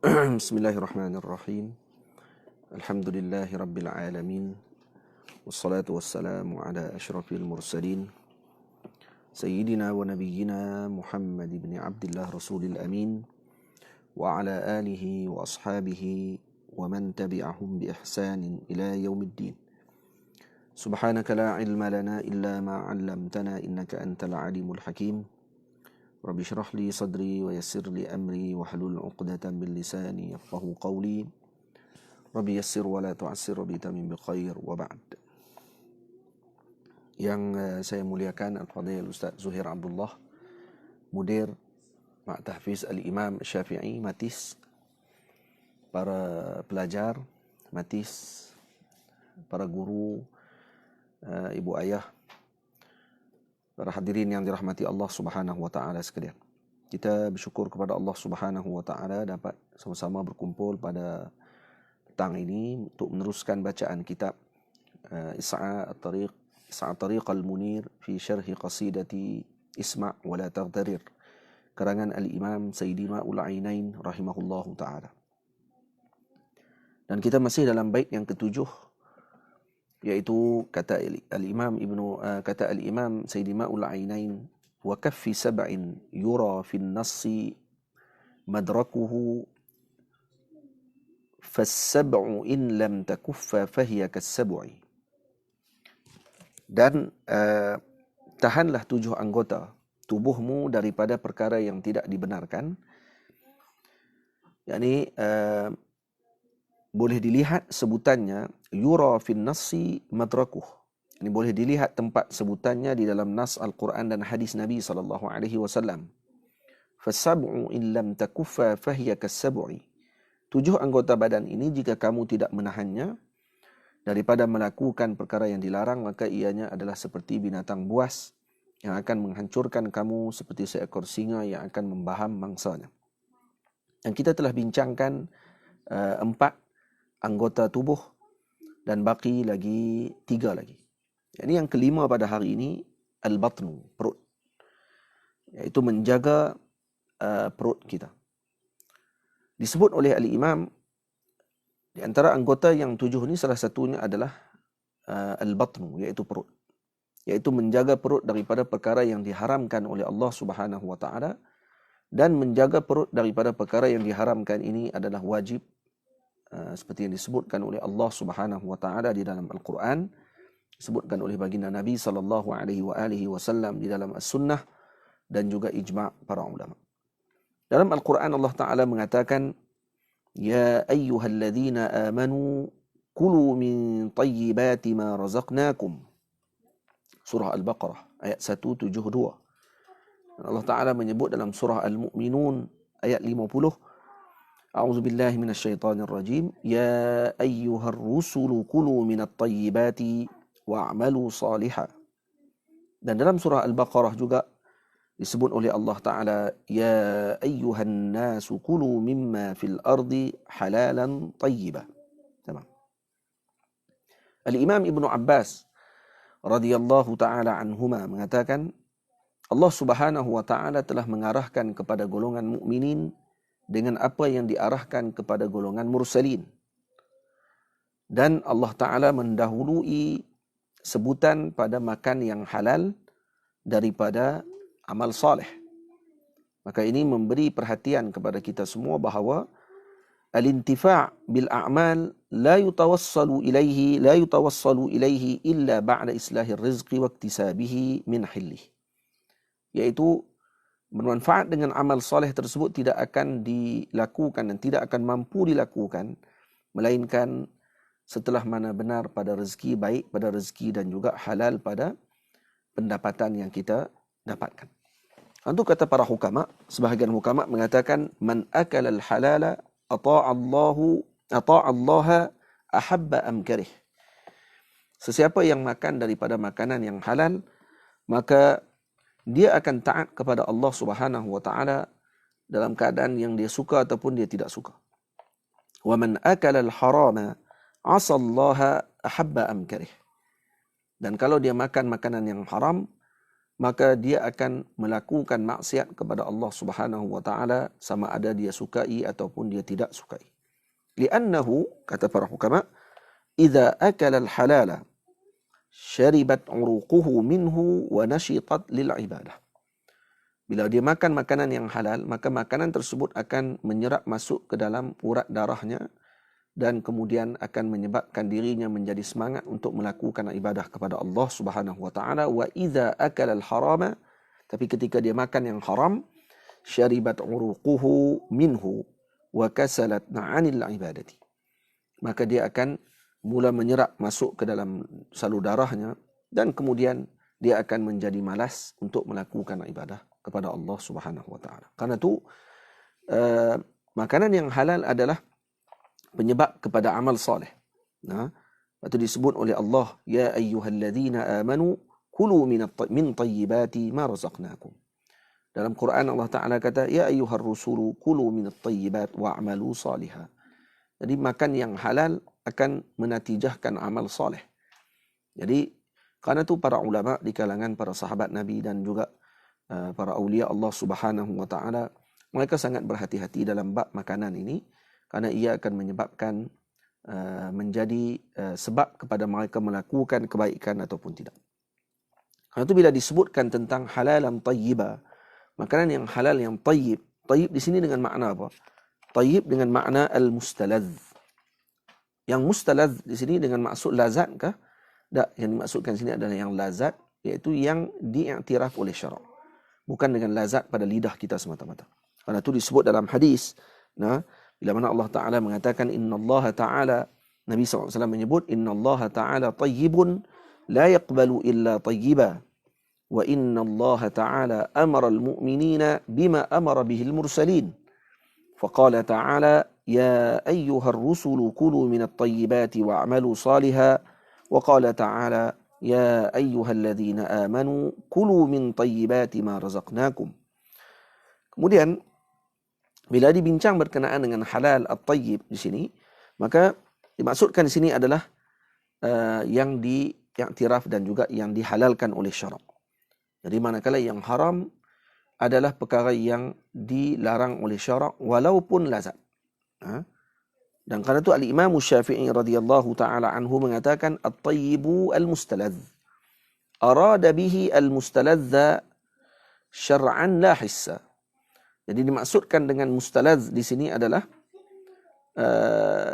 Bismillahirrahmanirrahim. Alhamdulillahi rabbil alamin. Wassalatu wassalamu ala asyrafil mursalin. Sayyidina wa nabiyyina Muhammad ibn Abdullah Rasulil Amin. Wa ala alihi wa ashabihi wa man tabi'ahum bi ihsanin ila yaumiddin. Subhanaka la ilma lana illa ma 'allamtana innaka antal alimul hakim. Rabbi syrah li sadri wa yassir li amri wa hlul 'uqdatam min lisani yafqahu qawli. Rabbi yassir wa la tu'assir Rabbi tamim bi khair wa ba'd. Yang saya muliakan Al-Fadhil Ustaz Zuhair Abdullah, Mudir Mak Tahfiz Al-Imam Syafi'i Matis, para pelajar Matis, para guru, ibu ayah, para hadirin yang dirahmati Allah Subhanahu wa taala sekalian. Kita bersyukur kepada Allah Subhanahu wa taala dapat sama-sama berkumpul pada petang ini untuk meneruskan bacaan kitab Is'a' Tariq Al-Munir fi Syarhi Qasidati Isma' wa la Taghtarir, karangan Al-Imam Sayyidi Ma'ul Ainain rahimahullahu taala. Dan kita masih dalam bait yang ketujuh, yaitu kata Al-Imam Sayyidi Ma'ul Ainain, wa kaffi sab'in yura fin nassi madrakuhu fas-sab'u in lam takuffa fahiya kas-sab'i. Dan tahanlah 7 anggota tubuhmu daripada perkara yang tidak dibenarkan. yakni boleh dilihat sebutannya yura fin nassi madrakuh. Ini boleh dilihat tempat sebutannya di dalam nas Al-Quran dan hadis Nabi sallallahu alaihi wasallam. Fasab'u in lam takuffa fahiya kas-sab'i. 7 anggota badan ini jika kamu tidak menahannya daripada melakukan perkara yang dilarang, maka ianya adalah seperti binatang buas yang akan menghancurkan kamu seperti seekor singa yang akan membaham mangsanya. Dan kita telah bincangkan 4 anggota tubuh dan baki lagi 3 lagi. Ini yang kelima pada hari ini, al-batnu, perut. Iaitu menjaga perut kita. Disebut oleh al-Imam, di antara anggota yang 7 ini salah satunya adalah al-batnu, iaitu perut. Iaitu menjaga perut daripada perkara yang diharamkan oleh Allah Subhanahu wa taala, dan menjaga perut daripada perkara yang diharamkan ini adalah wajib, seperti yang disebutkan oleh Allah Subhanahu wa taala di dalam Al-Quran, disebutkan oleh baginda Nabi sallallahu alaihi wasallam di dalam As-Sunnah, dan juga ijma' para ulama. Dalam Al-Quran Allah Ta'ala mengatakan, ya ayyuhalladzina amanu kulu min tayyibati ma razaqnakum. Surah Al-Baqarah ayat 172. Allah Ta'ala menyebut dalam surah Al-Mu'minun ayat 50, a'udzu billahi minasyaitonir rajim, ya ayyuhar rusulu kulu minat tayyibati wa'malu salihah. Dan dalam surah Al-Baqarah juga disebut oleh Allah Ta'ala, ya ayyuhan nasu kulu mimma fil ardi halalan tayyibah. Al-Imam Ibnu Abbas radhiyallahu ta'ala anhuma mengatakan, Allah Subhanahu wa taala telah mengarahkan kepada golongan mukminin dengan apa yang diarahkan kepada golongan mursalin. Dan Allah Ta'ala mendahului sebutan pada makan yang halal daripada amal saleh. Maka ini memberi perhatian kepada kita semua bahawa al-intifa' bil a'mal la yutawassalu ilaihi illa ba'da islahir rizqi wa iktisabihi min hillih. Iaitu bermanfaat dengan amal soleh tersebut tidak akan dilakukan dan tidak akan mampu dilakukan melainkan setelah mana benar pada rezeki baik, pada rezeki dan juga halal pada pendapatan yang kita dapatkan. Untuk kata para hukama, sebahagian hukama mengatakan, man akala al-halala ata'allaha ahabba am karih. Sesiapa yang makan daripada makanan yang halal, maka dia akan taat kepada Allah Subhanahu wa taala dalam keadaan yang dia suka ataupun dia tidak suka. Wa man akala al-harama 'asallaha ahabba am karih. Dan kalau dia makan makanan yang haram, maka dia akan melakukan maksiat kepada Allah Subhanahu wa taala, sama ada dia sukai ataupun dia tidak sukai. Li'annahu, kata para hukama, idza akala al-halala syaribat uruquhu minhu wa nashitat lil ibadah. Bila dia makan makanan yang halal, maka makanan tersebut akan menyerap masuk ke dalam urat darahnya dan kemudian akan menyebabkan dirinya menjadi semangat untuk melakukan ibadah kepada Allah Subhanahu wa taala. Wa idza akala al-harama, tapi ketika dia makan yang haram, syaribat uruquhu minhu wa kasalat 'anil ibadati. Maka dia akan mula menyerap masuk ke dalam salur darahnya dan kemudian dia akan menjadi malas untuk melakukan ibadah kepada Allah Subhanahu wa taala. Karena itu makanan yang halal adalah penyebab kepada amal soleh. Nah, itu disebut oleh Allah, ya ayyuhalladzina amanu kulu min tayyibati ma razaqnakum. Dalam Quran Allah Taala kata, ya ayyuhar rusulu kulu min tayyibat wa'malu salihah. Jadi makan yang halal akan menatijahkan amal soleh. Jadi karena itu para ulama di kalangan para sahabat Nabi dan juga para aulia Allah Subhanahu wa taala, mereka sangat berhati-hati dalam bab makanan ini karena ia akan menyebabkan menjadi sebab kepada mereka melakukan kebaikan ataupun tidak. Karena itu bila disebutkan tentang halalan tayyibah, makanan yang halal yang tayyib, tayyib di sini dengan makna apa? Tayyib dengan makna al-mustalaz. Yang mustalaz di sini dengan maksud lazat kah? Tak, yang dimaksudkan sini adalah yang lazat, iaitu yang diiktiraf oleh syarak. Bukan dengan lazat pada lidah kita semata-mata. Karena itu disebut dalam hadis, nah, bila mana Allah Ta'ala mengatakan, Inna Allah Ta'ala, Nabi SAW menyebut, Inna Allah Ta'ala tayyibun, la yaqbalu illa tayyiba. Wa inna Allah Ta'ala amara al-mu'minina bima amara bihil mursalin. Faqala Ta'ala, Ya ayyuhar rusulu kulu minat tayyibati wa'amalu salihah. Wa qala Ta'ala, Ya ayyuhalladzina amanu kulu min tayyibati ma razaqnakum. Kemudian bila dibincang berkenaan dengan halal at-tayyib di sini, maka dimaksudkan di sini adalah yang diiktiraf dan juga yang dihalalkan oleh syarak. Jadi manakala yang haram adalah perkara yang dilarang oleh syarak walaupun lazat. Dan karena itu al-Imam Syafi'i radhiyallahu taala anhu mengatakan at-tayyibu al-mustalaz. Arada bihi al-mustalazza syar'an la hissa. Jadi dimaksudkan dengan mustalaz di sini adalah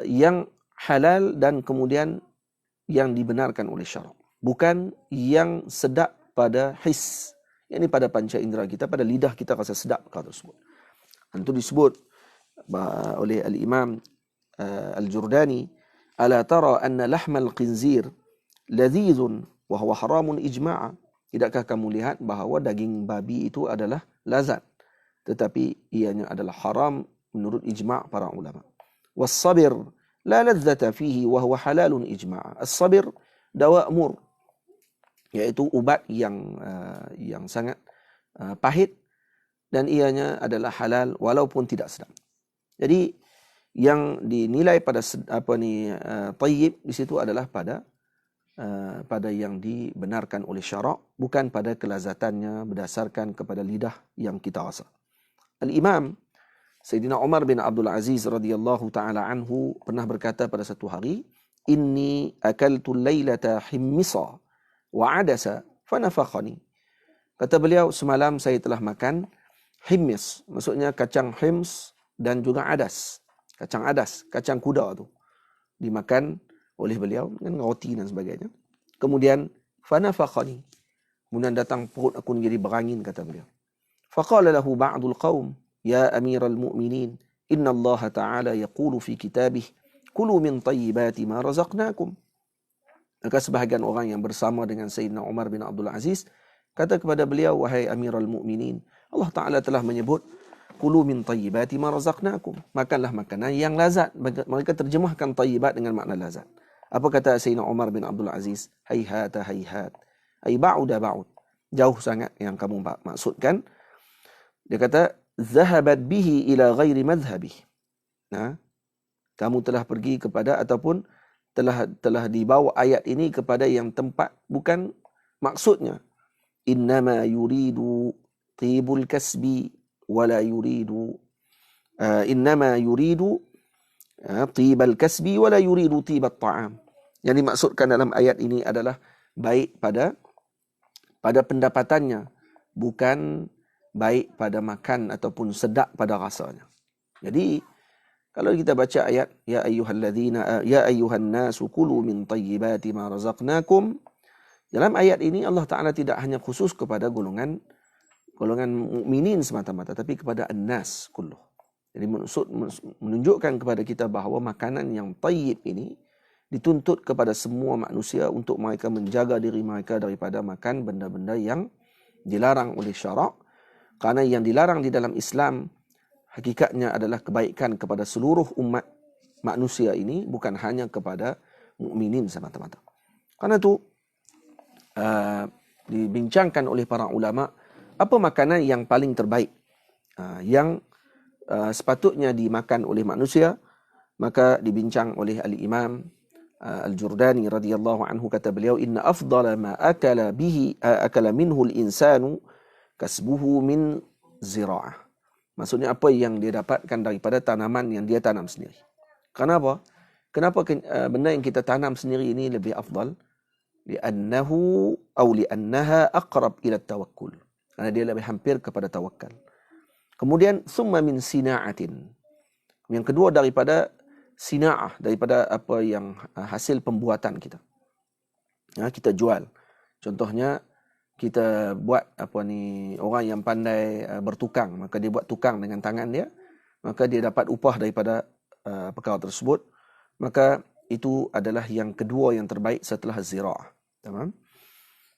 yang halal dan kemudian yang dibenarkan oleh syarak. Bukan yang sedap pada his. Ini pada panca indera kita, pada lidah kita rasa sedap perkara tersebut. Itu disebut oleh al-Imam Al-Jurdani, ala tara anna lahmal qinzir ladhizun wa huwa haramun ijma'a. Tidakkah kamu lihat bahawa daging babi itu adalah lazat, tetapi ianya adalah haram menurut ijma' para ulama. Was-sabir la ladzata fihi wa huwa halalun ijma'a. As-sabir dawa' mur, iaitu ubat yang sangat pahit dan ianya adalah halal walaupun tidak sedap. Jadi yang dinilai pada tayyib di situ adalah pada yang dibenarkan oleh syarak, bukan pada kelazatannya berdasarkan kepada lidah yang kita rasa. Al-Imam Sayyidina Umar bin Abdul Aziz radhiyallahu taala anhu pernah berkata pada satu hari, Inni akaltu laylata himmisa wa adasa fanafakhani. Kata beliau, semalam saya telah makan himmis, maksudnya kacang hims dan juga adas. Kacang adas, kacang kuda tu dimakan oleh beliau dengan roti dan sebagainya. Kemudian fanafakhani, kemudian datang perut aku menjadi berangin, kata beliau. Faqala lahu ba'dul qaum, ya amiral mu'minin, inna Allah ta'ala yaqulu fi kitabih kulu min tayyibati ma razaqnakum. Maka sebahagian orang yang bersama dengan Sayyidina Umar bin Abdul Aziz kata kepada beliau, wahai amiral mu'minin, Allah Ta'ala telah menyebut kulu min tayyibati ma razaqnakum, makanlah makanan yang lazat. Mereka terjemahkan tayyibat dengan makna lazat. Apa kata Sayyidina Umar bin Abdul Aziz? Hayhata hayhat, ay ba'uda ba'ud, jauh sangat yang kamu maksudkan. Dia kata, zahabat bihi ila ghairi madhhabih. Nah, kamu telah pergi kepada ataupun telah dibawa ayat ini kepada yang tempat bukan maksudnya. innama yuridu tibul kasbi wala yuridu innama yuridu tibal kasbi wala yuridu tibat ta'am. Yang dimaksudkan dalam ayat ini adalah baik pada pendapatannya, bukan baik pada makan ataupun sedap pada rasanya. Jadi kalau kita baca ayat ya ayyuhan nasu kulu min tayyibati ma razaqnakum, dalam ayat ini Allah Taala tidak hanya khusus kepada golongan mukminin semata-mata, tapi kepada an-nas kulluh. Jadi menunjukkan kepada kita bahawa makanan yang tayyib ini dituntut kepada semua manusia untuk mereka menjaga diri mereka daripada makan benda-benda yang dilarang oleh syarak. Kerana yang dilarang di dalam Islam hakikatnya adalah kebaikan kepada seluruh umat manusia ini, bukan hanya kepada mukminin semata-mata. Karena itu dibincangkan oleh para ulama apa makanan yang paling terbaik yang sepatutnya dimakan oleh manusia. Maka dibincang oleh al-Imam Al-Jurdani radhiyallahu anhu, kata beliau, inna afdala ma akala minhu al-insanu kasbuhu min zira'ah. Maksudnya apa yang dia dapatkan daripada tanaman yang dia tanam sendiri. Kenapa? Kenapa benda yang kita tanam sendiri ini lebih afdal? Li'annaha aqrab ila tawakkul. Karena dia lebih hampir kepada tawakal. Kemudian summa min sina'atin. Yang kedua daripada sina'ah, daripada apa yang hasil pembuatan kita. Kita jual. Contohnya kita buat orang yang pandai bertukang, maka dia buat tukang dengan tangan dia, maka dia dapat upah daripada perkara tersebut. Maka itu adalah yang kedua yang terbaik setelah zira'ah. Tamam?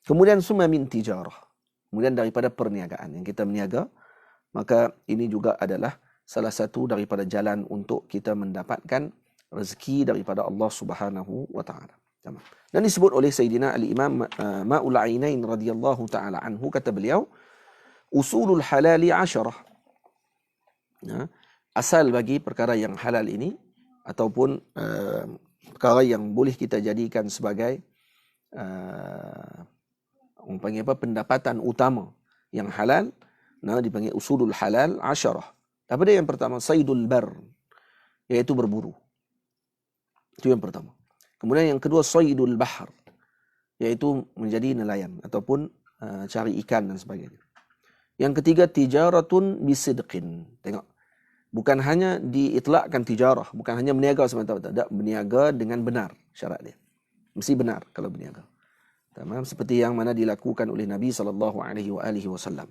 Kemudian summa min tijarah. Kemudian daripada perniagaan, yang kita meniaga, maka ini juga adalah salah satu daripada jalan untuk kita mendapatkan rezeki daripada Allah Subhanahu wa taala. Dan disebut oleh Sayyidina Al-Imam Ma'ul Ainain radhiyallahu taala anhu, kata beliau, usulul halali 10. Asal bagi perkara yang halal ini ataupun perkara yang boleh kita jadikan sebagai pendapatan utama yang halal, dipanggil usulul halal 10. Daripada yang pertama, saydul bar, iaitu berburu. Itu yang pertama. Kemudian yang kedua, saydul bahar, iaitu menjadi nelayan ataupun cari ikan dan sebagainya. Yang ketiga, tijaratun bisidqin. Tengok. Bukan hanya diitlakkan tijarah, bukan hanya berniaga semata-mata, tak, berniaga dengan benar syarat dia. Mesti benar kalau berniaga. Tamam, seperti yang mana dilakukan oleh Nabi SAW.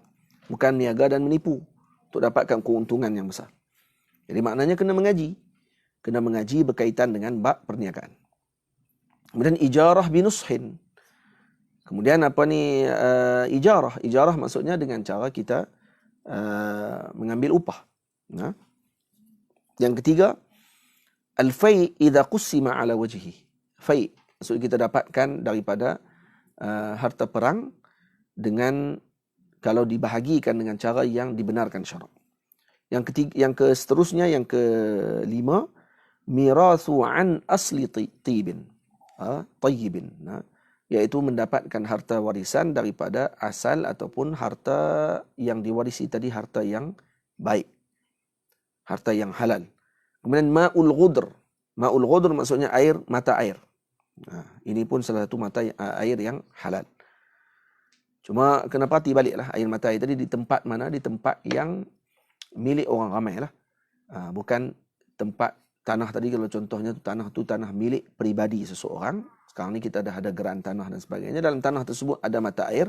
Bukan niaga dan menipu untuk dapatkan keuntungan yang besar. Jadi maknanya kena mengaji. Kena mengaji berkaitan dengan bab perniagaan. Kemudian ijarah binushin. Kemudian ijarah. Ijarah maksudnya dengan cara kita mengambil upah. Yang ketiga, al-fai' idza qussima ala wajhi. Fai' maksudnya kita dapatkan daripada harta perang dengan kalau dibahagikan dengan cara yang dibenarkan syarak. Yang seterusnya, yang kelima, mirathu an asli tayyibin. Iaitu mendapatkan harta warisan daripada asal ataupun harta yang diwarisi tadi, harta yang baik, harta yang halal. Kemudian ma'ul ghudr. Ma'ul ghudr maksudnya air, mata air. Ini pun salah satu mata air yang halal. Cuma kena perhati baliklah air mata air tadi di tempat mana? Di tempat yang milik orang ramai lah. Bukan tempat tanah tadi, kalau contohnya tanah milik peribadi seseorang. Sekarang ni kita dah ada geran tanah dan sebagainya. Dalam tanah tersebut ada mata air,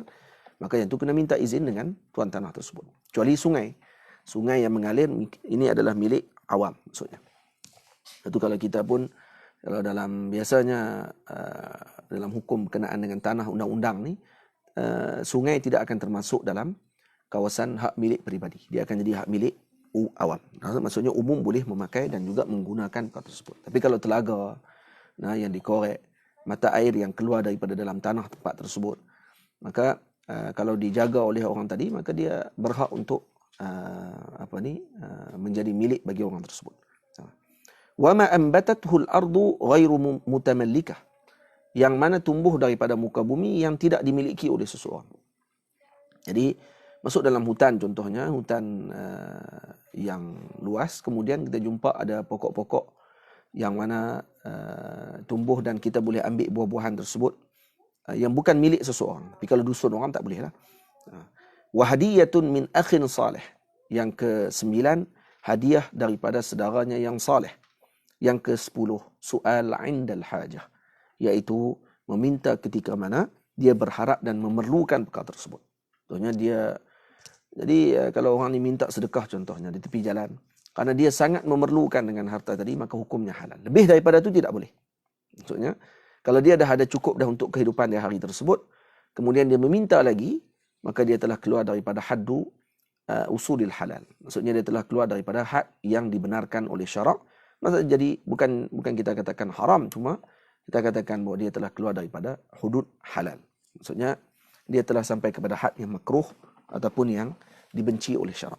maka yang tu kena minta izin dengan tuan tanah tersebut. Kecuali sungai. Sungai yang mengalir, ini adalah milik awam maksudnya. Itu kalau kita pun, kalau dalam biasanya dalam hukum berkenaan dengan tanah undang-undang ni, sungai tidak akan termasuk dalam kawasan hak milik peribadi. Dia akan jadi hak milik awam. Maksudnya umum boleh memakai dan juga menggunakan perkara tersebut. Tapi kalau telaga yang dikorek, mata air yang keluar daripada dalam tanah tempat tersebut, maka kalau dijaga oleh orang tadi, maka dia berhak untuk menjadi milik bagi orang tersebut. Wa ma anbatathu al-ardu ghairu mutamallikah, yang mana tumbuh daripada muka bumi yang tidak dimiliki oleh seseorang. Jadi masuk dalam hutan, contohnya hutan yang luas, kemudian kita jumpa ada pokok-pokok yang mana tumbuh dan kita boleh ambil buah-buahan tersebut yang bukan milik seseorang. Tapi kalau dusun orang tak boleh lah. Wahadiyatun min akhin salih. Yang ke-9, hadiah daripada saudaranya yang salih. Yang ke-10, soal indal hajah, iaitu meminta ketika mana dia berharap dan memerlukan perkara tersebut. Contohnya jadi kalau orang ni minta sedekah contohnya di tepi jalan, karena dia sangat memerlukan dengan harta tadi, maka hukumnya halal. Lebih daripada itu tidak boleh. Maksudnya, kalau dia dah ada cukup dah untuk kehidupan dia hari tersebut, kemudian dia meminta lagi, maka dia telah keluar daripada haddu usulil halal. Maksudnya dia telah keluar daripada had yang dibenarkan oleh syarak. Maksudnya jadi bukan kita katakan haram, cuma kita katakan bahawa dia telah keluar daripada hudud halal. Maksudnya dia telah sampai kepada had yang makruh ataupun yang dibenci oleh syarak.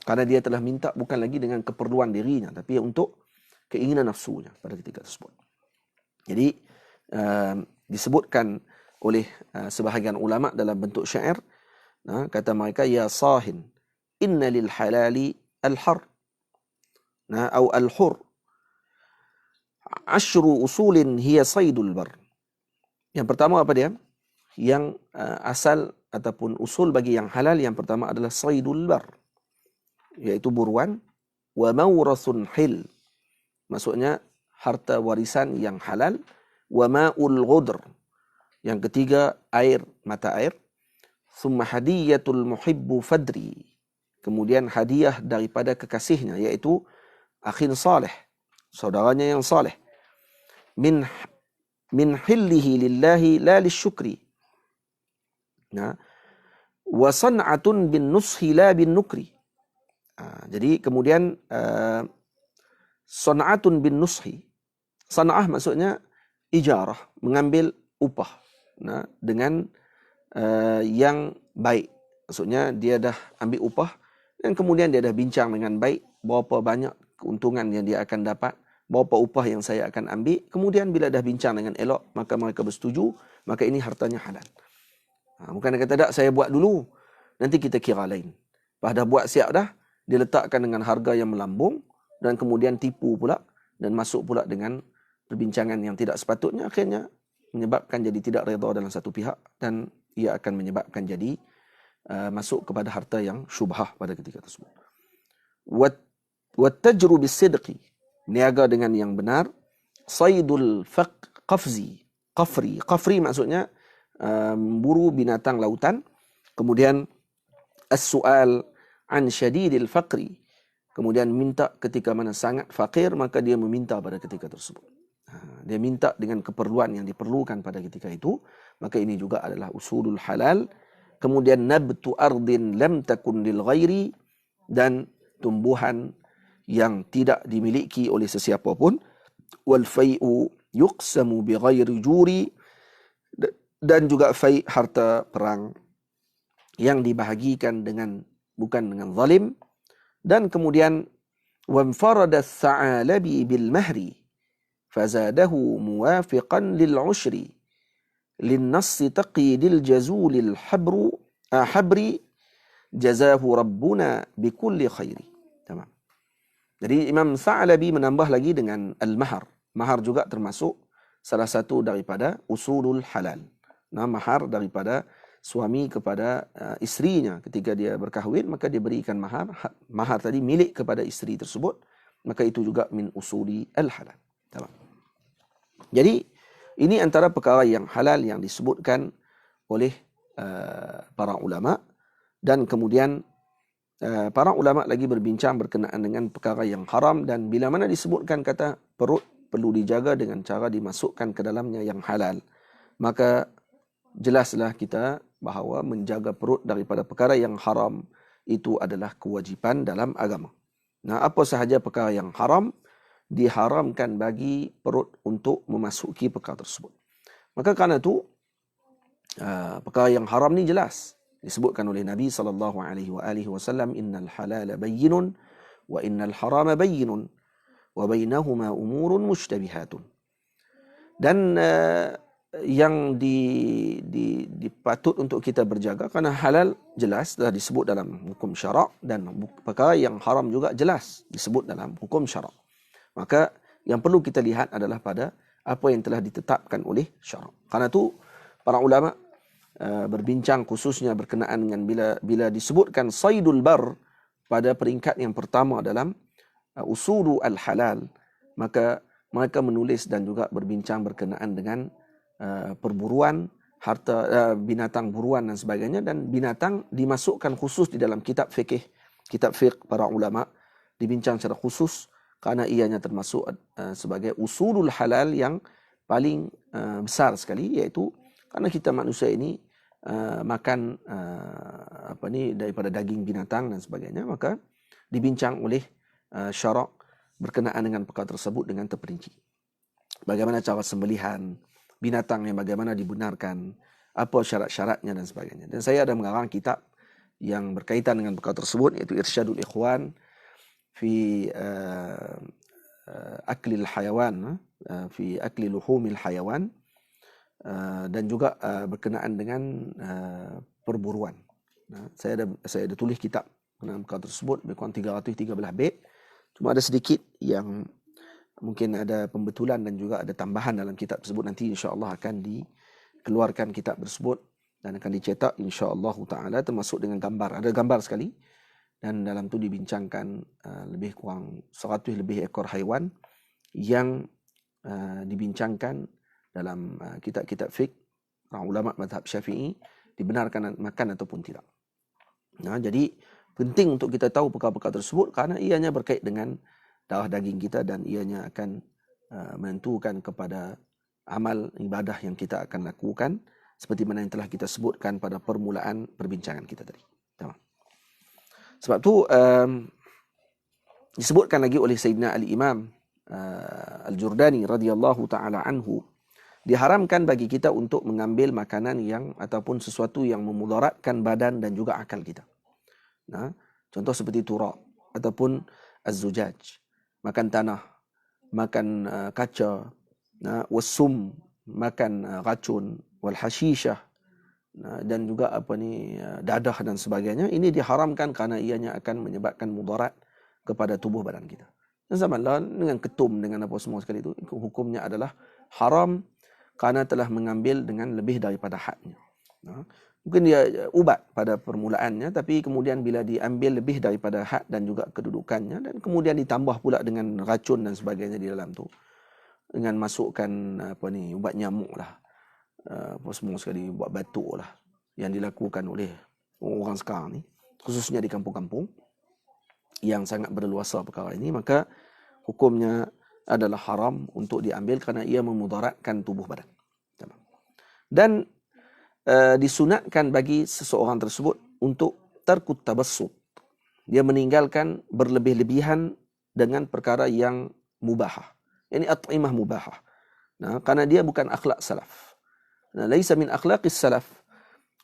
Karena dia telah minta bukan lagi dengan keperluan dirinya, tapi untuk keinginan nafsunya pada ketika tersebut. Jadi disebutkan oleh sebahagian ulama dalam bentuk syair, kata mereka, ya sahin inna lil halali al-har atau al-hur ashru usulin hiya saydul bar. Yang pertama apa dia? Yang asal ataupun usul bagi yang halal, yang pertama adalah saydul bar, iaitu buruan, wa mawrathun hil, maksudnya harta warisan yang halal, wa ma'ul ghudr, yang ketiga air, mata air, thumma hadiyatul muhibbu fadri, kemudian hadiah daripada kekasihnya, iaitu akhin salih, saudaranya yang salih, min hillihi lillahi la lisyukri, wa san'atun bin nushi la bin nukri. Jadi kemudian san'atun bin nushi, san'ah maksudnya ijarah, mengambil upah dengan yang baik. Maksudnya dia dah ambil upah dan kemudian dia dah bincang dengan baik berapa banyak keuntungan yang dia akan dapat, berapa upah yang saya akan ambil. Kemudian bila dah bincang dengan elok, maka mereka bersetuju, maka ini hartanya halal. Bukan dia kata, tak, saya buat dulu, nanti kita kira lain. Dah buat siap dah, dia letakkan dengan harga yang melambung, dan kemudian tipu pula, dan masuk pula dengan perbincangan yang tidak sepatutnya, akhirnya menyebabkan jadi tidak redha dalam satu pihak, dan ia akan menyebabkan jadi masuk kepada harta yang syubhah pada ketika tersebut. Wattajru bisidqi, niaga dengan yang benar. Saydul qafri maksudnya memburu binatang lautan. Kemudian as-su'al an syadidil faqri, kemudian minta ketika mana sangat fakir, maka dia meminta pada ketika tersebut. Dia minta dengan keperluan yang diperlukan pada ketika itu, maka ini juga adalah usulul halal. Kemudian nabtu ardin lam takun lil ghairi, dan tumbuhan yang tidak dimiliki oleh sesiapa pun. Wal fai'u yuqsamu bi ghairi juri, dan juga fai' harta perang yang dibahagikan dengan bukan dengan zalim. Dan kemudian wanfarada as-sa'alabi bil mahri fazadahu muwafiqan lil ushri lin nass taqidil jazulil habri jazahu rabbuna bikulli khairi. Tamam. Jadi Imam Sa'alabi menambah lagi dengan al-mahar. Mahar juga termasuk salah satu daripada usulul halal. Mahar daripada suami kepada isterinya ketika dia berkahwin, maka dia berikan mahar. Mahar tadi milik kepada isteri tersebut, maka itu juga min usuli al-halal. Tamam. Jadi ini antara perkara yang halal yang disebutkan oleh para ulama. Dan kemudian para ulama lagi berbincang berkenaan dengan perkara yang haram, dan bila mana disebutkan kata perut perlu dijaga dengan cara dimasukkan ke dalamnya yang halal, maka jelaslah kita bahawa menjaga perut daripada perkara yang haram itu adalah kewajipan dalam agama. Apa sahaja perkara yang haram, diharamkan bagi perut untuk memasuki perkara tersebut. Maka kerana itu perkara yang haram ni jelas disebutkan oleh Nabi SAW, innal halala bayyinun wa innal harama bayyinun wa bainahuma umurun mushtabihatun. Dan yang dipatut untuk kita berjaga, kerana halal jelas dah disebut dalam hukum syarak, dan perkara yang haram juga jelas disebut dalam hukum syarak. Maka yang perlu kita lihat adalah pada apa yang telah ditetapkan oleh syarak. Karena itu para ulama berbincang khususnya berkenaan dengan bila disebutkan saydul bar pada peringkat yang pertama dalam usulu al-halal, maka mereka menulis dan juga berbincang berkenaan dengan perburuan harta binatang buruan dan sebagainya, dan binatang dimasukkan khusus di dalam kitab fiqh para ulama dibincang secara khusus kerana ianya termasuk sebagai usulul halal yang paling besar sekali, iaitu kerana kita manusia ini makan daripada daging binatang dan sebagainya, maka dibincang oleh syarak berkenaan dengan perkara tersebut dengan terperinci. Bagaimana cara sembelihan binatang yang bagaimana dibenarkan, apa syarat-syaratnya dan sebagainya. Dan saya ada mengarang kitab yang berkaitan dengan perkara tersebut, iaitu Irsyadul Ikhwan fi aklil hayawan, fi akli luhumil hayawan, dan juga berkenaan dengan perburuan. Saya ada tulis kitab tentang perkara tersebut, lebih kurang 313 bait. Cuma ada sedikit yang mungkin ada pembetulan dan juga ada tambahan dalam kitab tersebut. Nanti insya-Allah akan dikeluarkan kitab tersebut dan akan dicetak insya-Allah taala, termasuk dengan gambar. Ada gambar sekali, dan dalam tu dibincangkan lebih kurang 100 lebih ekor haiwan yang dibincangkan dalam kitab-kitab fiqh para ulama mazhab Syafi'i, dibenarkan makan ataupun tidak. Jadi penting untuk kita tahu perkara-perkara tersebut kerana ianya berkait dengan darah daging kita, dan ianya akan menentukan kepada amal ibadah yang kita akan lakukan, seperti mana yang telah kita sebutkan pada permulaan perbincangan kita tadi. Sebab tu disebutkan lagi oleh Sayyidina Al-Imam Al-Jurdani radhiyallahu taala anhu, diharamkan bagi kita untuk mengambil makanan yang ataupun sesuatu yang memudaratkan badan dan juga akal kita. Contoh seperti turab ataupun az-zujaj, makan tanah, makan kaca, wasum, makan racun, wal hashishah, dan juga dadah dan sebagainya. Ini diharamkan kerana ianya akan menyebabkan mudarat kepada tubuh badan kita. Dan sama dengan ketum, dengan apa semua sekali itu, hukumnya adalah haram kerana telah mengambil dengan lebih daripada hadnya. Mungkin dia ubat pada permulaannya, tapi kemudian bila diambil lebih daripada had dan juga kedudukannya, dan kemudian ditambah pula dengan racun dan sebagainya di dalam tu, dengan masukkan ubat nyamuk lah, apa semua sekali, buat batuk lah, yang dilakukan oleh orang sekarang ni, khususnya di kampung-kampung yang sangat berleluasa perkara ini, maka hukumnya adalah haram untuk diambil kerana ia memudaratkan tubuh badan. Dan disunatkan bagi seseorang tersebut untuk tarkut tabassut, dia meninggalkan berlebih-lebihan dengan perkara yang mubahah, yakni at'imah mubahah. Kerana dia bukan akhlak salaf. Laisa min akhlaqis salaf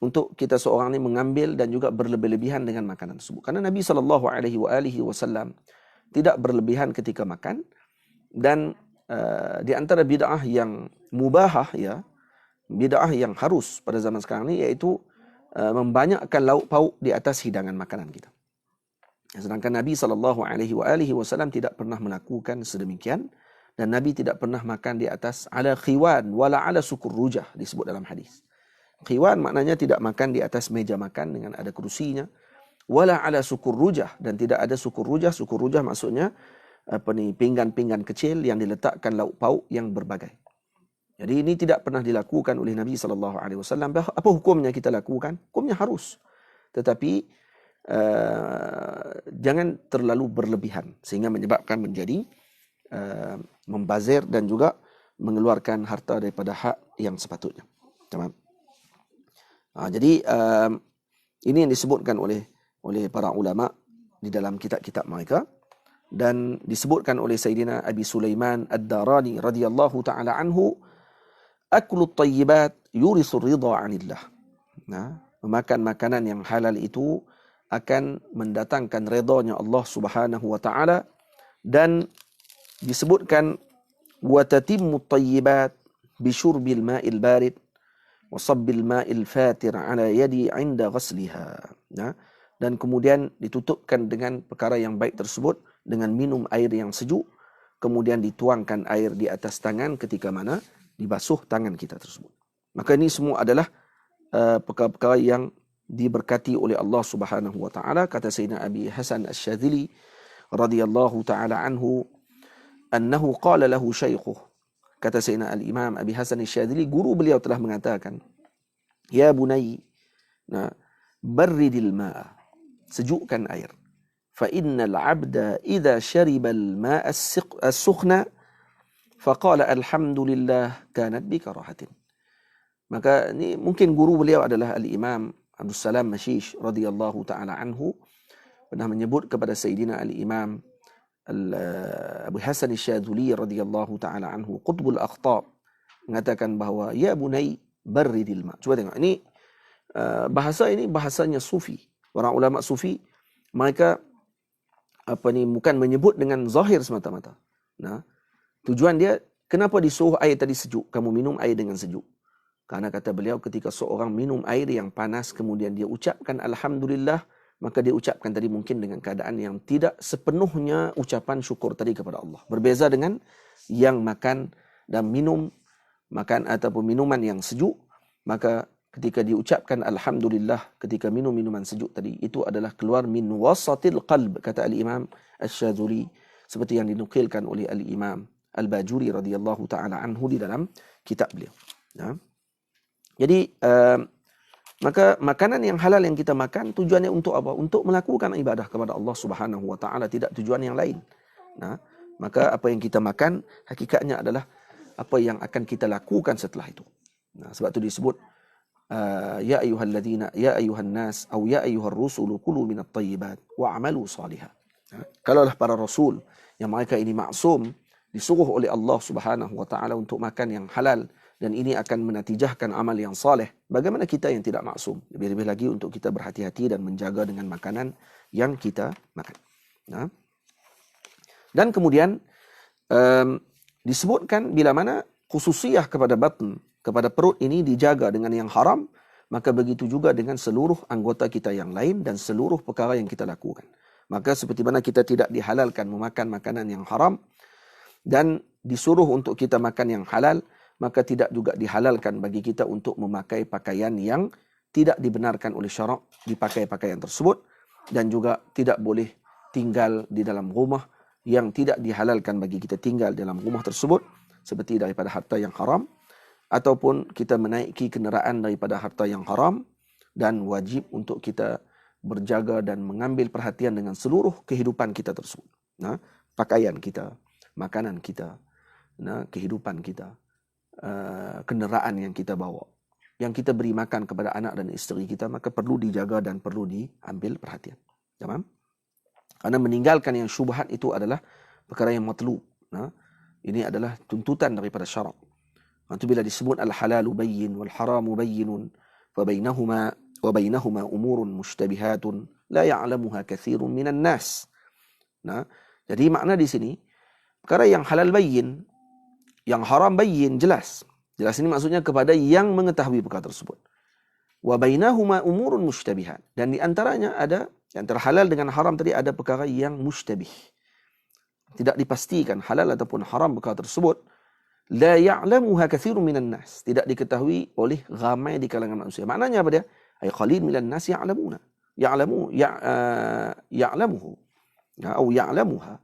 untuk kita seorang ni mengambil dan juga berlebih-lebihan dengan makanan tersebut. Kerana Nabi SAW tidak berlebihan ketika makan. Dan di antara bid'ah yang mubahah, bid'ah yang harus pada zaman sekarang ni, iaitu membanyakkan lauk pauk di atas hidangan makanan kita. Sedangkan Nabi SAW tidak pernah melakukan sedemikian, dan Nabi tidak pernah makan di atas ala khiwan wala ala sukur rujah, disebut dalam hadis. Khiwan maknanya tidak makan di atas meja makan dengan ada kerusinya, wala ala sukur rujah, dan tidak ada sukur rujah. Sukur rujah maksudnya pinggan-pinggan kecil yang diletakkan lauk pauk yang berbagai. Jadi ini tidak pernah dilakukan oleh Nabi SAW. Apa hukumnya kita lakukan? Hukumnya harus. Tetapi jangan terlalu berlebihan sehingga menyebabkan menjadi membazir dan juga mengeluarkan harta daripada hak yang sepatutnya. Tamam. Jadi ini yang disebutkan oleh para ulama di dalam kitab-kitab mereka, dan disebutkan oleh Sayyidina Abi Sulaiman Ad-Darani radhiyallahu taala anhu, aklu at-tayyibat yurisu ridha 'anillah. Memakan makanan yang halal itu akan mendatangkan redanya Allah Subhanahu wa taala, dan disebutkan wa tatimmu at-tayyibat bisyurbil ma'il barid wa sabbil ma'il fatir ala yadi 'inda ghasliha. Dan kemudian ditutupkan dengan perkara yang baik tersebut dengan minum air yang sejuk, kemudian dituangkan air di atas tangan ketika mana dibasuh tangan kita tersebut. Maka ini semua adalah perkara-perkara yang diberkati oleh Allah Subhanahu wa taala. Kata Sayyidina Abi Hasan Asy-Syadzili radhiyallahu taala anhu, annahu qala lahu syaikhuh. Kata Sayyidina Al-Imam Abi Hasan Asy-Syadzili, guru beliau telah mengatakan, ya bunai, barridil ma'a, sejukkan air. Fa innal 'abda idza syariba al-ma'a as-sukhna faqala alhamdulillah kanat bi karahatin. Maka ini mungkin guru beliau adalah Al-Imam Abdus Salam Mashish radhiyallahu taala anhu pernah menyebut kepada Sayyidina Al-Imam Abu Hasan Asy-Syadzili radhiyallahu taala anhu, qutbul akhtab, mengatakan bahawa ya bunai barridil ma. Cuba tengok ini bahasa ini bahasanya sufi. Orang ulama sufi mereka bukan menyebut dengan zahir semata-mata. Tujuan dia, kenapa disuruh air tadi sejuk? Kamu minum air dengan sejuk. Karena kata beliau, ketika seorang minum air yang panas, kemudian dia ucapkan alhamdulillah, maka dia ucapkan tadi mungkin dengan keadaan yang tidak sepenuhnya ucapan syukur tadi kepada Allah. Berbeza dengan yang makan dan makan ataupun minuman yang sejuk, maka ketika diucapkan alhamdulillah ketika minum minuman sejuk tadi, itu adalah keluar min wasatil qalb, kata Al-Imam Asy-Syadzili, seperti yang dinukilkan oleh Al-Imam Al-Bajuri radhiyallahu taala anhu di dalam kitab beliau. Jadi maka makanan yang halal yang kita makan tujuannya untuk apa? Untuk melakukan ibadah kepada Allah Subhanahu wa taala, tidak tujuan yang lain. Maka apa yang kita makan hakikatnya adalah apa yang akan kita lakukan setelah itu. Sebab itu disebut ya ayyuhalladzina ya ayyuhan nas atau ya ayyuhar rusulu kulu minat thayyibat wa amalu salihah. Kalaulah para rasul yang mereka ini maksum, disuruh oleh Allah Subhanahu wa taala untuk makan yang halal, dan ini akan menatijahkan amal yang saleh. Bagaimana kita yang tidak maksum? Lebih-lebih lagi untuk kita berhati-hati dan menjaga dengan makanan yang kita makan. Dan kemudian disebutkan bila mana khususiyah kepada batn, kepada perut ini dijaga dengan yang haram, maka begitu juga dengan seluruh anggota kita yang lain dan seluruh perkara yang kita lakukan. Maka seperti mana kita tidak dihalalkan memakan makanan yang haram dan disuruh untuk kita makan yang halal, maka tidak juga dihalalkan bagi kita untuk memakai pakaian yang tidak dibenarkan oleh syarak dipakai pakaian tersebut, dan juga tidak boleh tinggal di dalam rumah yang tidak dihalalkan bagi kita tinggal dalam rumah tersebut, seperti daripada harta yang haram, ataupun kita menaiki kenderaan daripada harta yang haram, dan wajib untuk kita berjaga dan mengambil perhatian dengan seluruh kehidupan kita tersebut. Pakaian kita, makanan kita, kehidupan kita, kenderaan yang kita bawa, yang kita beri makan kepada anak dan isteri kita, maka perlu dijaga dan perlu diambil perhatian. Faham? Karena meninggalkan yang syubhat itu adalah perkara yang matlub. Ini adalah tuntutan daripada syarak. Itu bila disebut al-halalu bayyin wal haramu bayyinun wa bainahuma umurun mushtabihatun la ya'lamuha katsirun minan nas. Jadi makna di sini perkara yang halal bayyin, yang haram bayyin, jelas. Jelas ini maksudnya kepada yang mengetahui perkara tersebut. Wa bainahuma umurun mushtabihat, dan di antaranya ada, yang terhalal dengan haram tadi, ada perkara yang mushtabih. Tidak dipastikan halal ataupun haram perkara tersebut. La ya'lamuha katsirun minan nas, tidak diketahui oleh ramai di kalangan manusia. Maknanya apa dia? Ay qalil minan nas ya'lamuhu atau ya'lamuha.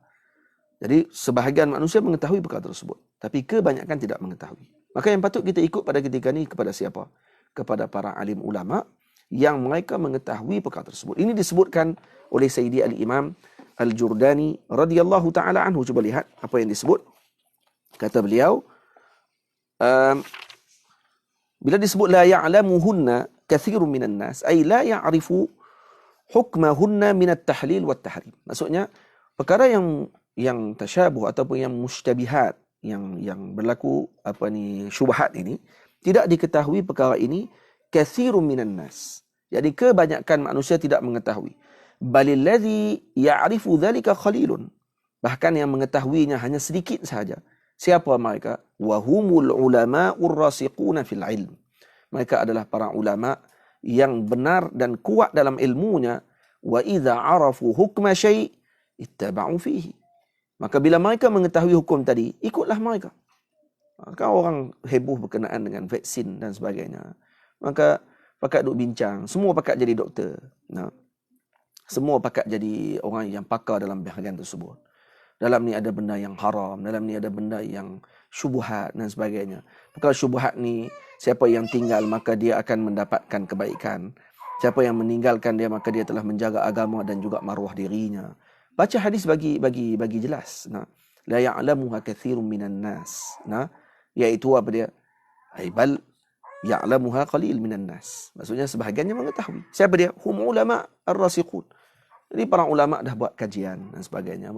Jadi sebahagian manusia mengetahui perkara tersebut, tapi kebanyakan tidak mengetahui. Maka yang patut kita ikut pada ketika ini kepada siapa? Kepada para alim ulama yang mereka mengetahui perkara tersebut. Ini disebutkan oleh Sayyidi Al-Imam Al-Jurdani radhiyallahu taala anhu. Cuba lihat apa yang disebut. Kata beliau, bila disebut la ya'lamuhunna katsirun minan nas, ay la ya'rifu hukmahunna min at-tahlil wat tahrim. Maksudnya perkara yang tasyabuh ataupun yang mushtabihat, yang berlaku syubhat ini, tidak diketahui perkara ini katsirun minan nas. Jadi kebanyakan manusia tidak mengetahui. Balil ladzi ya'rifu dzalika qalilun. Bahkan yang mengetahuinya hanya sedikit sahaja. Siapa mereka? Wahumul ulama'ur rasiquna fil ilm. Mereka adalah para ulama yang benar dan kuat dalam ilmunya. Wa idza arafu hukma syai' ittaba'u fihi. Maka bila mereka mengetahui hukum tadi, ikutlah mereka. Kan orang heboh berkenaan dengan vaksin dan sebagainya. Maka pakat duk bincang, semua pakat jadi doktor. Nah, semua pakat jadi orang yang pakar dalam bahagian tersebut. Dalam ni ada benda yang haram, dalam ni ada benda yang syubhat dan sebagainya. Perkara syubhat ni, siapa yang tinggal maka dia akan mendapatkan kebaikan. Siapa yang meninggalkan dia maka dia telah menjaga agama dan juga maruah dirinya. Baca hadis bagi jelas. Nah, la ya'lamuha katsirun minan nas. Nah, iaitu apa dia? Bal ya'lamuha qalil minan nas. Maksudnya sebahagiannya mengetahui. Siapa dia? Hum ulama ar-rasikhun. Jadi para ulama dah buat kajian dan sebagainya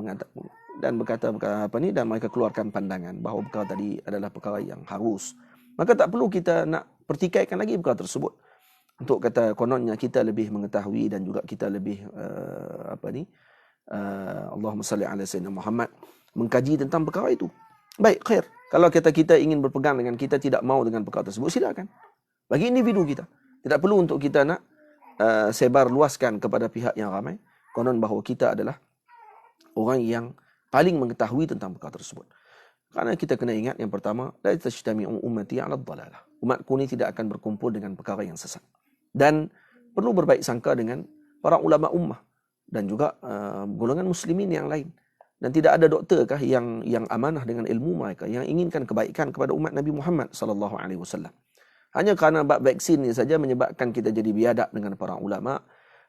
dan berkata apa ni, dan mereka keluarkan pandangan bahawa perkara tadi adalah perkara yang harus. Maka tak perlu kita nak pertikaikan lagi perkara tersebut. Untuk kata kononnya kita lebih mengetahui dan juga kita lebih Allahumma salli ala sayyidina Muhammad, mengkaji tentang perkara itu. Baik, khair. Kalau kita ingin berpegang dengan kita tidak mau dengan perkara tersebut, silakan. Bagi individu kita. Tidak perlu untuk kita nak sebar luaskan kepada pihak yang ramai konon bahawa kita adalah orang yang paling mengetahui tentang perkara tersebut. Karena kita kena ingat yang pertama, la tajtami'u ummati 'ala ad-dhalalah. Umatku ni tidak akan berkumpul dengan perkara yang sesat. Dan perlu berbaik sangka dengan para ulama ummah dan juga golongan muslimin yang lain. Dan tidak ada doktorkah yang amanah dengan ilmu mereka, yang inginkan kebaikan kepada umat Nabi Muhammad sallallahu alaihi wasallam. Hanya kerana bab vaksin ni saja menyebabkan kita jadi biadab dengan para ulama.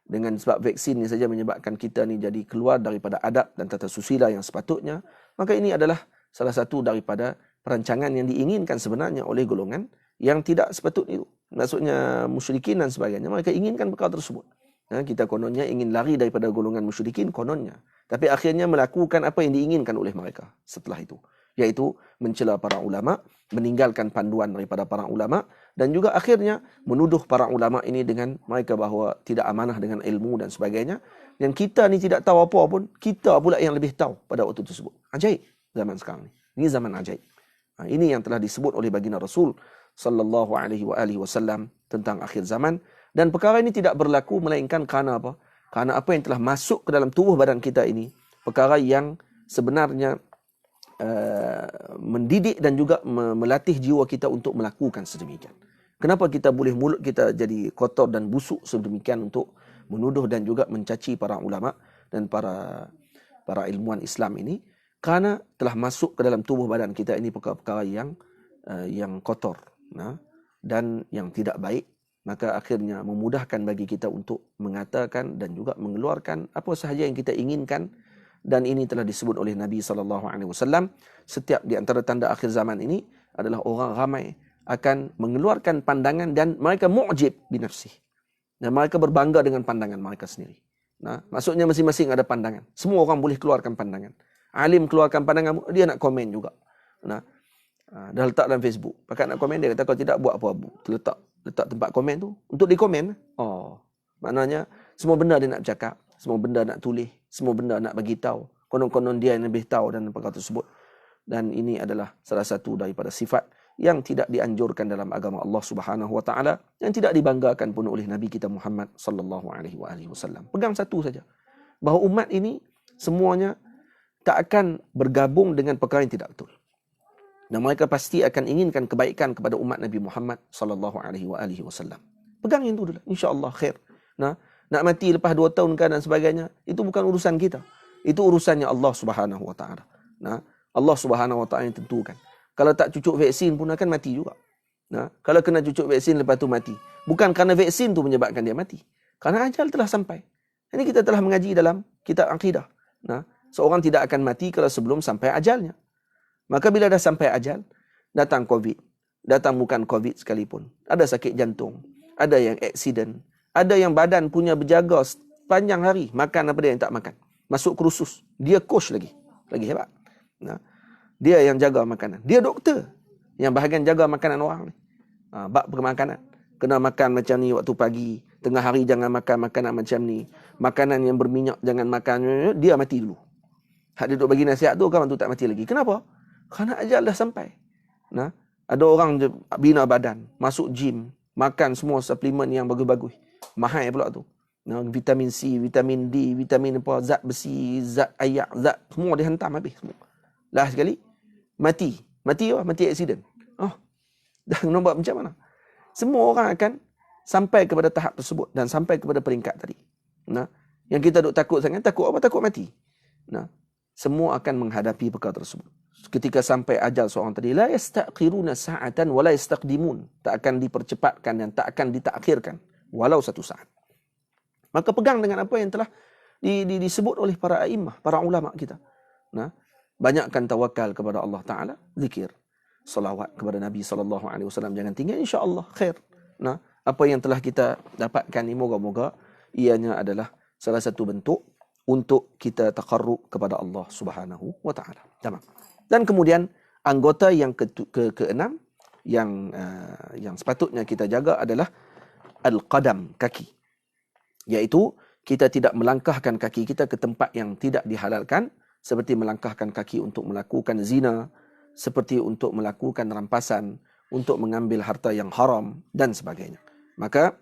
Dengan sebab vaksin ni saja menyebabkan kita ni jadi keluar daripada adab dan tata susila yang sepatutnya. Maka ini adalah salah satu daripada perancangan yang diinginkan sebenarnya oleh golongan yang tidak sepatutnya itu. Maksudnya musyrikin dan sebagainya. Mereka inginkan perkara tersebut. Kita kononnya ingin lari daripada golongan musyrikin, kononnya. Tapi akhirnya melakukan apa yang diinginkan oleh mereka setelah itu. Iaitu mencela para ulama, meninggalkan panduan daripada para ulama, dan juga akhirnya menuduh para ulama ini dengan mereka bahawa tidak amanah dengan ilmu dan sebagainya. Dan kita ni tidak tahu apa pun, kita pula yang lebih tahu pada waktu tersebut. Ajaib zaman sekarang ni. Ini zaman ajaib. Ini yang telah disebut oleh baginda Rasul sallallahu alaihi wasallam tentang akhir zaman. Dan perkara ini tidak berlaku melainkan kerana apa? Kerana apa yang telah masuk ke dalam tubuh badan kita ini, perkara yang sebenarnya mendidik dan juga melatih jiwa kita untuk melakukan sedemikian. Kenapa kita boleh mulut kita jadi kotor dan busuk sedemikian untuk menuduh dan juga mencaci para ulama dan para ilmuwan Islam ini? Kerana telah masuk ke dalam tubuh badan kita ini perkara-perkara yang kotor dan yang tidak baik. Maka akhirnya memudahkan bagi kita untuk mengatakan dan juga mengeluarkan apa sahaja yang kita inginkan. Dan ini telah disebut oleh Nabi SAW. Setiap di antara tanda akhir zaman ini adalah orang ramai akan mengeluarkan pandangan dan mereka mu'jib binafsih. Dan mereka berbangga dengan pandangan mereka sendiri. Maksudnya masing-masing ada pandangan. Semua orang boleh keluarkan pandangan. Alim keluarkan pandangan, dia nak komen juga. Dah letak dalam Facebook. Pakat nak komen, dia kata kalau tidak buat apa-apa. Letak tempat komen tu untuk dikomen. Maknanya semua benda dia nak bercakap, semua benda nak tulis, semua benda nak bagi tahu. Konon-konon dia yang lebih tahu dan perkara tersebut. Dan ini adalah salah satu daripada sifat yang tidak dianjurkan dalam agama Allah Subhanahu wa taala, yang tidak dibanggakan pun oleh Nabi kita Muhammad sallallahu alaihi wasallam. Pegang satu saja, bahawa umat ini semuanya tak akan bergabung dengan perkara yang tidak betul. Dan mereka pasti akan inginkan kebaikan kepada umat Nabi Muhammad sallallahu alaihi wasallam. Pegang yang itu dulu, insya-Allah khair. Nak mati lepas 2 tahun kan dan sebagainya, itu bukan urusan kita. Itu urusannya Allah Subhanahu wa taala. Allah Subhanahu wa taala yang tentukan. Kalau tak cucuk vaksin pun akan mati juga. Kalau kena cucuk vaksin lepas tu mati, bukan kerana vaksin tu menyebabkan dia mati. Kerana ajal telah sampai. Ini kita telah mengaji dalam kitab akidah. Seorang tidak akan mati kalau sebelum sampai ajalnya. Maka bila dah sampai ajal, datang COVID. Datang bukan COVID sekalipun. Ada sakit jantung. Ada yang aksiden. Ada yang badan punya berjaga sepanjang hari. Makan apa dia yang tak makan. Masuk kursus. Dia coach lagi. Lagi hebat. Dia yang jaga makanan. Dia doktor. Yang bahagian jaga makanan orang ni. Bab permakanan. Kena makan macam ni waktu pagi. Tengah hari jangan makan makanan macam ni. Makanan yang berminyak jangan makan. Dia mati dulu. Hak dia duk bagi nasihat tu, kawan tu tak mati lagi. Kenapa? Kerana ajal dah sampai. Nah, ada orang je bina badan, masuk gym, makan semua suplemen yang bagus-bagus. Mahal pula tu. Nah, vitamin C, vitamin D, vitamin apa, zat besi, zat ayak, zat semua dihantam habis semua. Last sekali mati. Mati apa? Mati accident. Oh, dah nampak macam mana? Semua orang akan sampai kepada tahap tersebut dan sampai kepada peringkat tadi. Nah, yang kita duk takut sangat, takut apa? Takut mati. Nah, semua akan menghadapi perkara tersebut. Ketika sampai ajal seorang tadi, la yastaqiruna sa'atan wa la yastaqdimun. Tak akan dipercepatkan dan tak akan ditakhirkan walau satu saat. Maka pegang dengan apa yang telah disebut oleh para a'immah, para ulama kita. Nah, banyakkan tawakal kepada Allah Ta'ala, zikir, salawat kepada Nabi SAW, jangan tinggal, insya-Allah khair. Nah, apa yang telah kita dapatkan ini, moga-moga ianya adalah salah satu bentuk untuk kita taqarrub kepada Allah Subhanahu wa Ta'ala. Tamam. Dan kemudian anggota yang keenam yang sepatutnya kita jaga adalah al-qadam, kaki. Iaitu kita tidak melangkahkan kaki kita ke tempat yang tidak dihalalkan, seperti melangkahkan kaki untuk melakukan zina, seperti untuk melakukan rampasan, untuk mengambil harta yang haram dan sebagainya. Maka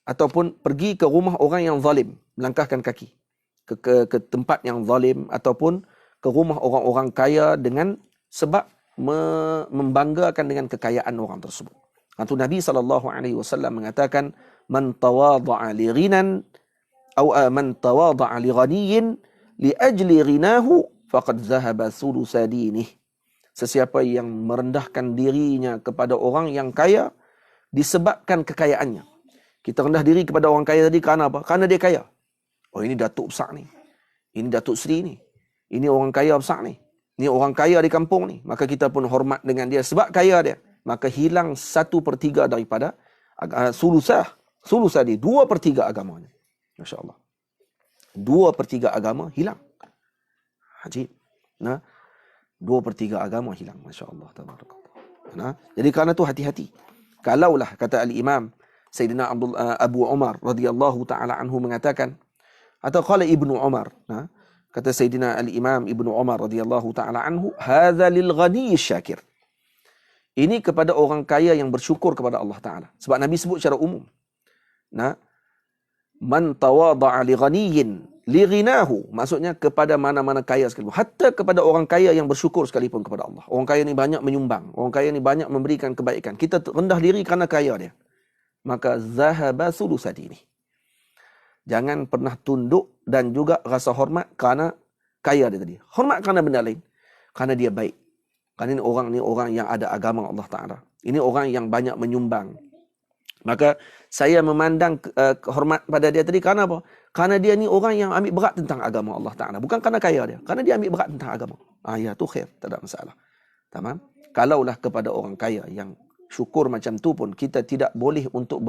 ataupun pergi ke rumah orang yang zalim, melangkahkan kaki ke tempat yang zalim, ataupun ke rumah orang-orang kaya dengan sebab membanggakan dengan kekayaan orang tersebut. Itu Nabi SAW mengatakan, man tawadha'a li ghinan atau man tawadha'a li ghaniyin li ajli ghinahu faqad dhahaba thulutsa dinih. Sesiapa yang merendahkan dirinya kepada orang yang kaya disebabkan kekayaannya. Kita rendah diri kepada orang kaya tadi kerana apa? Kerana dia kaya. Oh, ini datuk besar ni. Ini datuk seri ni. Ini orang kaya besar ni. Ini orang kaya di kampung ni. Maka kita pun hormat dengan dia sebab kaya dia. Maka hilang 1/3 daripada sulusah dia, 2/3 agamanya. Masya Allah. 2/3 agama hilang. Ajib. Nah, 2/3 agama hilang. Masya Allah. Nah, jadi kerana tu hati-hati. Kalaulah kata Al-Imam Sayyidina Abu Umar radhiyallahu ta'ala anhu mengatakan, atau qala Ibnu Umar, nah, kata Sayyidina Al-Imam Ibnu Umar radhiyallahu ta'ala anhu, hadza lil ghani syakir. Ini kepada orang kaya yang bersyukur kepada Allah Ta'ala. Sebab Nabi sebut secara umum. Nah, man tawadha'a li ghaniyin li ghinahu, maksudnya kepada mana-mana kaya sekalipun. Hatta kepada orang kaya yang bersyukur sekalipun kepada Allah. Orang kaya ni banyak menyumbang. Orang kaya ni banyak memberikan kebaikan. Kita rendah diri kerana kaya dia. Maka zahaba thulutsa dini. Jangan pernah tunduk dan juga rasa hormat kerana kaya dia tadi. Hormat kerana benda lain. Kerana dia baik. Kerana ini orang yang ada agama Allah Ta'ala. Ini orang yang banyak menyumbang. Maka saya memandang hormat pada dia tadi kerana apa? Kerana dia ni orang yang ambil berat tentang agama Allah Ta'ala. Bukan kerana kaya dia. Kerana dia ambil berat tentang agama. Ya, tu khair. Tak ada masalah. Tamam? Kalaulah kepada orang kaya yang syukur macam tu pun, kita tidak boleh untuk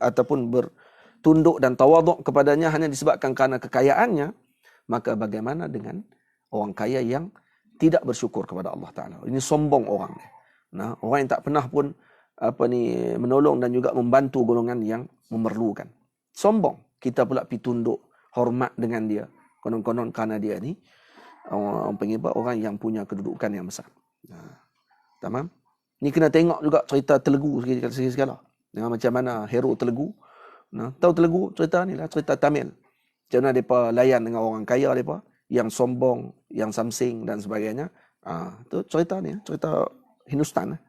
ataupun bertunduk dan tawaduk kepadanya hanya disebabkan kerana kekayaannya, maka bagaimana dengan orang kaya yang tidak bersyukur kepada Allah Ta'ala? Ini sombong orang. Nah, orang yang tak pernah pun menolong dan juga membantu golongan yang memerlukan. Sombong. Kita pula pergi tunduk, hormat dengan dia. Konon-konon kerana dia ni orang panggil apa? Orang yang punya kedudukan yang besar. Tamam? Ni kena tengok juga cerita Telugu segala. Dengan macam mana hero Telugu. Nah, tahu Telugu cerita ni lah, cerita Tamil. Macam mana mereka layan dengan orang kaya mereka yang sombong, yang samsing dan sebagainya. Tu cerita ni, cerita Hindustan.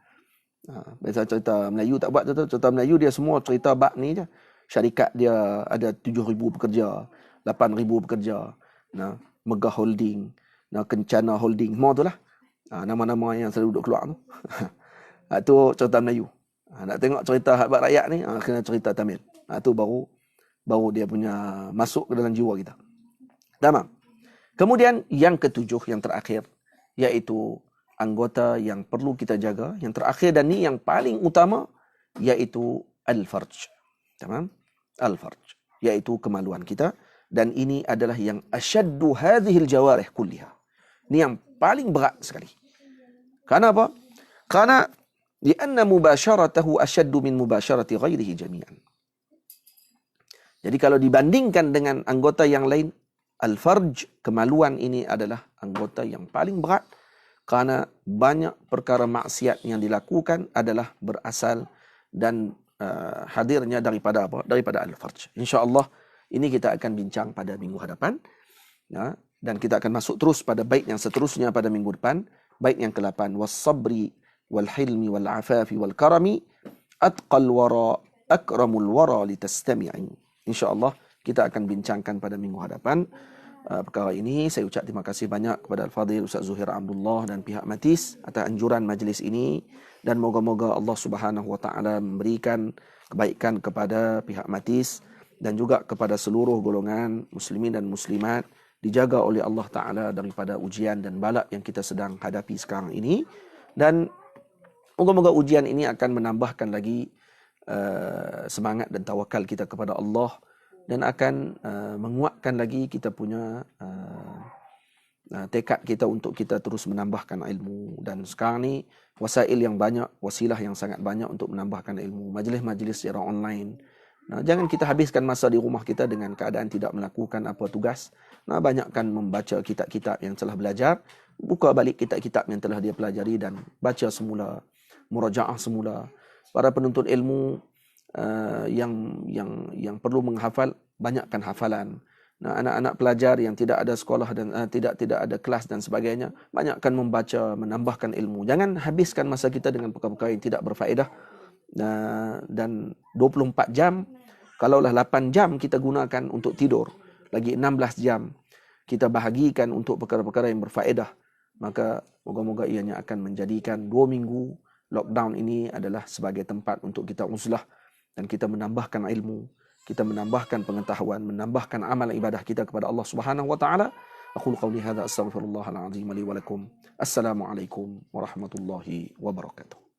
Biasa cerita Melayu tak buat tu. Cerita Melayu dia semua cerita bab ni je. Syarikat dia ada 7,000 pekerja, 8,000 pekerja. Nah, Megah Holding, nah, Kencana Holding, semua tu lah. Nama-nama yang selalu duduk keluar tu. Tu cerita Melayu. Nak tengok cerita hak rakyat ni, kena cerita Tamil. Tu baru dia punya masuk ke dalam jiwa kita. Tamam. Kemudian yang ketujuh, yang terakhir, iaitu anggota yang perlu kita jaga. Yang terakhir dan ni yang paling utama, iaitu al-farj. Tamam? Al-farj. Iaitu kemaluan kita. Dan ini adalah yang asyaddu hadhil jawarih kulliha. Ini yang paling berat sekali. Kerana apa? Kerana lianna mubasharatahu asyaddu min mubasharati ghairihi jami'an. Jadi kalau dibandingkan dengan anggota yang lain, al-farj, kemaluan ini adalah anggota yang paling berat Kerana banyak perkara maksiat yang dilakukan adalah berasal dan hadirnya daripada apa? Daripada al-farj. InsyaAllah ini kita akan bincang pada minggu hadapan. Ya, dan kita akan masuk terus pada bait yang seterusnya pada minggu depan. Bait yang ke-8. Was-sabri wal-hilmi wal-afafi wal-karami atqal wara akramul wara litastami'i. InsyaAllah kita akan bincangkan pada minggu hadapan perkara ini. Saya ucap terima kasih banyak kepada Al-Fadhil Ustaz Zuhair Abdullah dan pihak Matis atas anjuran majlis ini, dan moga-moga Allah Subhanahu Wa Taala memberikan kebaikan kepada pihak Matis dan juga kepada seluruh golongan muslimin dan muslimat, dijaga oleh Allah Taala daripada ujian dan bala yang kita sedang hadapi sekarang ini, dan moga-moga ujian ini akan menambahkan lagi semangat dan tawakal kita kepada Allah, dan akan menguatkan lagi kita punya tekad kita untuk kita terus menambahkan ilmu. Dan sekarang ni wasail yang banyak, wasilah yang sangat banyak untuk menambahkan ilmu. Majlis-majlis secara online. Jangan kita habiskan masa di rumah kita dengan keadaan tidak melakukan apa tugas. Banyakkan membaca kitab-kitab yang telah belajar, buka balik kitab-kitab yang telah dia pelajari dan baca semula, murajaah semula. Para penuntut ilmu yang perlu menghafal, banyakkan hafalan. Anak-anak pelajar yang tidak ada sekolah dan tidak ada kelas dan sebagainya, banyakkan membaca, menambahkan ilmu. Jangan habiskan masa kita dengan perkara-perkara yang tidak berfaedah. Dan 24 jam, kalaulah 8 jam kita gunakan untuk tidur, lagi 16 jam kita bahagikan untuk perkara-perkara yang berfaedah, maka moga-moga ianya akan menjadikan 2 minggu lockdown ini adalah sebagai tempat untuk kita uzlah dan kita menambahkan ilmu, kita menambahkan pengetahuan, menambahkan amal ibadah kita kepada Allah Subhanahu Wa Taala. Aqulu qawli hadza astaghfirullahal azim li wa lakum. Assalamualaikum warahmatullahi wabarakatuh.